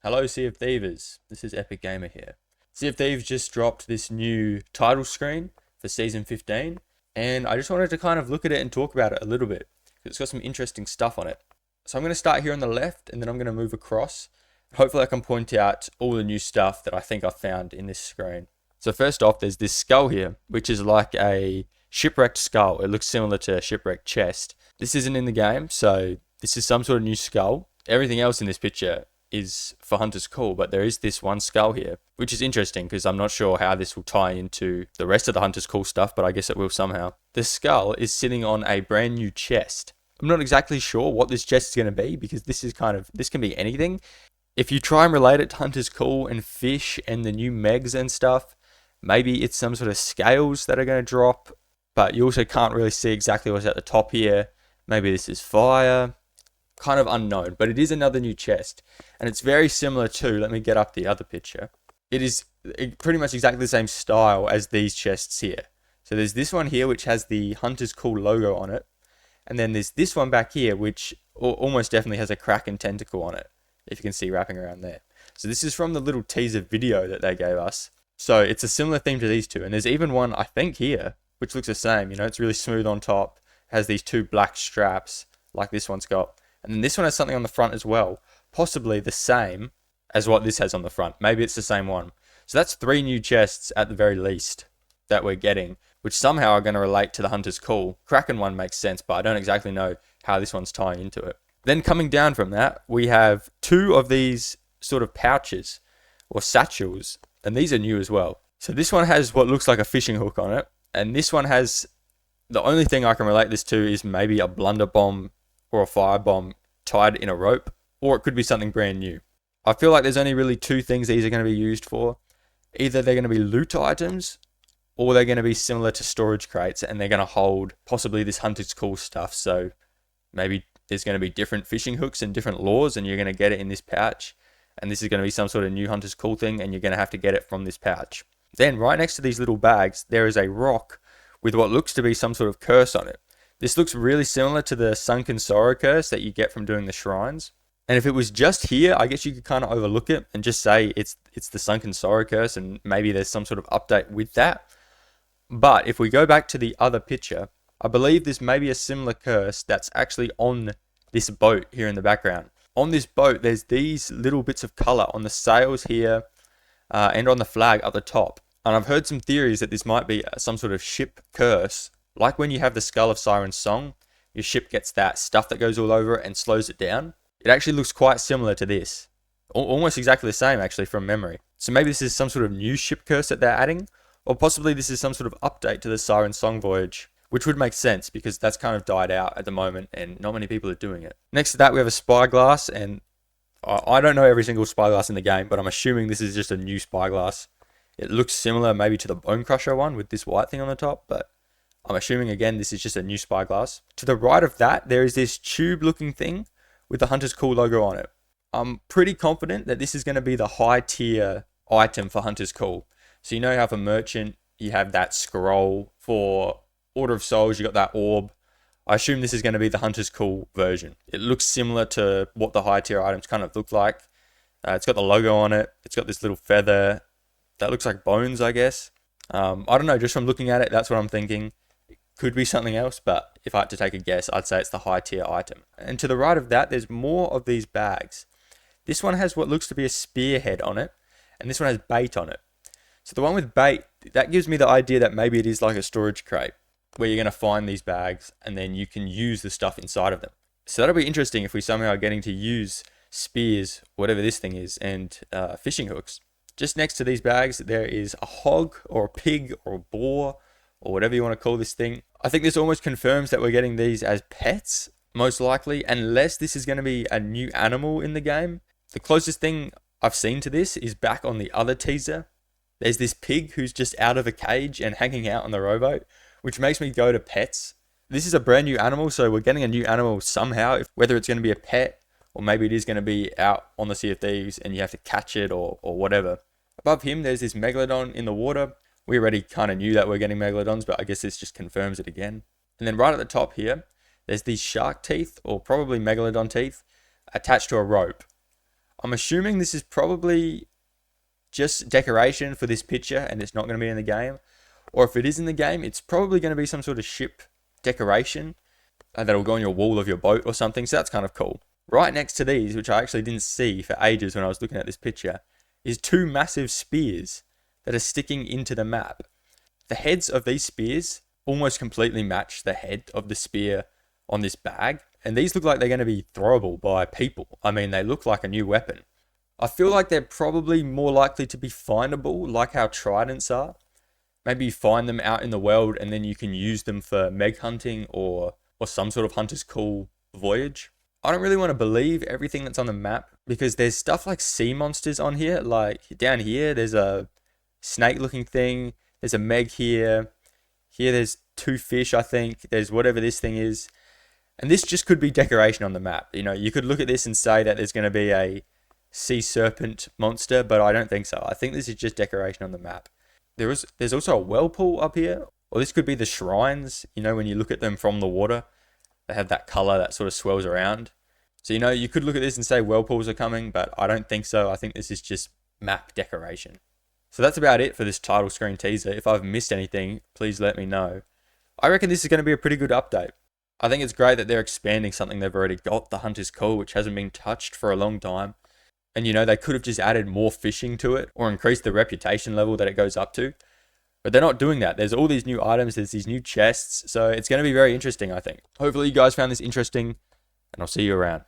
Hello, Sea of Thieves. This is Epic Gamer here. Sea of Thieves just dropped this new title screen for Season 15, and I just wanted to kind of look at it and talk about it a little bit, because it's got some interesting stuff on it. So I'm going to start here on the left, and then I'm going to move across. Hopefully I can point out all the new stuff that I think I've found in this screen. So first off, there's this skull here, which is like a shipwrecked skull. It looks similar to a shipwrecked chest. This isn't in the game, so this is some sort of new skull. Everything else in this picture is for Hunter's Call, but there is this one skull here, which is interesting because I'm not sure how this will tie into the rest of the Hunter's Call stuff, but I guess it will somehow. The skull is sitting on a brand new chest. I'm not exactly sure what this chest is going to be because this can be anything. If you try and relate it to Hunter's Call and fish and the new megs and stuff, maybe it's some sort of scales that are going to drop, but you also can't really see exactly what's at the top here. Maybe this is fire. Kind of unknown, but it is another new chest, and it's very similar to, let me get up the other picture. It is pretty much exactly the same style as these chests here. So there's this one here which has the Hunter's Call logo on it, and then there's this one back here which almost definitely has a Kraken tentacle on it, if you can see wrapping around there. So this is from the little teaser video that they gave us. So it's a similar theme to these two, and there's even one I think here which looks the same. It's really smooth on top, has these two black straps like this one's got. And then this one has something on the front as well, possibly the same as what this has on the front. Maybe it's the same one. So that's 3 new chests at the very least that we're getting, which somehow are going to relate to the Hunter's Call. Kraken one makes sense, but I don't exactly know how this one's tying into it. Then coming down from that, we have 2 of these sort of pouches or satchels, and these are new as well. So this one has what looks like a fishing hook on it, and this one has, the only thing I can relate this to is maybe a blunder bomb or a firebomb tied in a rope, or it could be something brand new. I feel like there's only really 2 things these are going to be used for. Either they're going to be loot items, or they're going to be similar to storage crates, and they're going to hold possibly this Hunter's Call stuff. So maybe there's going to be different fishing hooks and different lures, and you're going to get it in this pouch. And this is going to be some sort of new Hunter's Call thing, and you're going to have to get it from this pouch. Then right next to these little bags, there is a rock with what looks to be some sort of curse on it. This looks really similar to the Sunken Sorrow curse that you get from doing the shrines. And if it was just here, I guess you could kind of overlook it and just say it's the Sunken Sorrow curse, and maybe there's some sort of update with that. But if we go back to the other picture, I believe this may be a similar curse that's actually on this boat here in the background. On this boat, there's these little bits of color on the sails here and on the flag up the top. And I've heard some theories that this might be some sort of ship curse. Like when you have the Skull of Siren's Song, your ship gets that stuff that goes all over it and slows it down. It actually looks quite similar to this. Almost exactly the same, actually, from memory. So maybe this is some sort of new ship curse that they're adding, or possibly this is some sort of update to the Siren Song voyage, which would make sense because that's kind of died out at the moment and not many people are doing it. Next to that, we have a spyglass, and I don't know every single spyglass in the game, but I'm assuming this is just a new spyglass. It looks similar maybe to the Bone Crusher one with this white thing on the top, but I'm assuming, again, this is just a new spyglass. To the right of that, there is this tube-looking thing with the Hunter's Call logo on it. I'm pretty confident that this is going to be the high-tier item for Hunter's Call. So you know how for Merchant, you have that scroll. For Order of Souls, you got that orb. I assume this is going to be the Hunter's Call version. It looks similar to what the high-tier items kind of look like. It's got the logo on it. It's got this little feather that looks like bones, I guess. I don't know, just from looking at it, that's what I'm thinking. Could be something else, but if I had to take a guess, I'd say it's the high tier item. And to the right of that, there's more of these bags. This one has what looks to be a spearhead on it, and this one has bait on it. So the one with bait, that gives me the idea that maybe it is like a storage crate, where you're going to find these bags, and then you can use the stuff inside of them. So that'll be interesting if we somehow are getting to use spears, whatever this thing is, and fishing hooks. Just next to these bags, there is a hog, or a pig, or a boar, or whatever you want to call this thing. I think this almost confirms that we're getting these as pets, most likely, unless this is going to be a new animal in the game. The closest thing I've seen to this is back on the other teaser. There's this pig who's just out of a cage and hanging out on the rowboat, which makes me go to pets. This is a brand new animal, so we're getting a new animal somehow, whether it's going to be a pet, or maybe it is going to be out on the Sea of Thieves and you have to catch it or whatever. Above him, there's this megalodon in the water. We already kind of knew that we're getting megalodons, but I guess this just confirms it again. And then right at the top here, there's these shark teeth, or probably megalodon teeth, attached to a rope. I'm assuming this is probably just decoration for this picture and it's not going to be in the game. Or if it is in the game, it's probably going to be some sort of ship decoration that'll go on your wall of your boat or something. So that's kind of cool. Right next to these, which I actually didn't see for ages when I was looking at this picture, is two massive spears that are sticking into the map. The heads of these spears almost completely match the head of the spear on this bag. And these look like they're going to be throwable by people. I mean, they look like a new weapon. I feel like they're probably more likely to be findable, like how tridents are. Maybe you find them out in the world and then you can use them for meg hunting or some sort of hunter's call voyage. I don't really want to believe everything that's on the map because there's stuff like sea monsters on here. Like down here, there's a snake looking thing. There's a meg here. Here there's two fish, I think. There's whatever this thing is. And this just could be decoration on the map. You know, you could look at this and say that there's going to be a sea serpent monster, but I don't think so. I think this is just decoration on the map. There's also a whirlpool up here. Or this could be the shrines, you know, when you look at them from the water. They have that color that sort of swirls around. So, you know, you could look at this and say whirlpools are coming, but I don't think so. I think this is just map decoration. So that's about it for this title screen teaser. If I've missed anything, please let me know. I reckon this is going to be a pretty good update. I think it's great that they're expanding something they've already got, the Hunter's Call, which hasn't been touched for a long time. And, you know, they could have just added more fishing to it or increased the reputation level that it goes up to. But they're not doing that. There's all these new items, there's these new chests, so it's going to be very interesting, I think. Hopefully you guys found this interesting, and I'll see you around.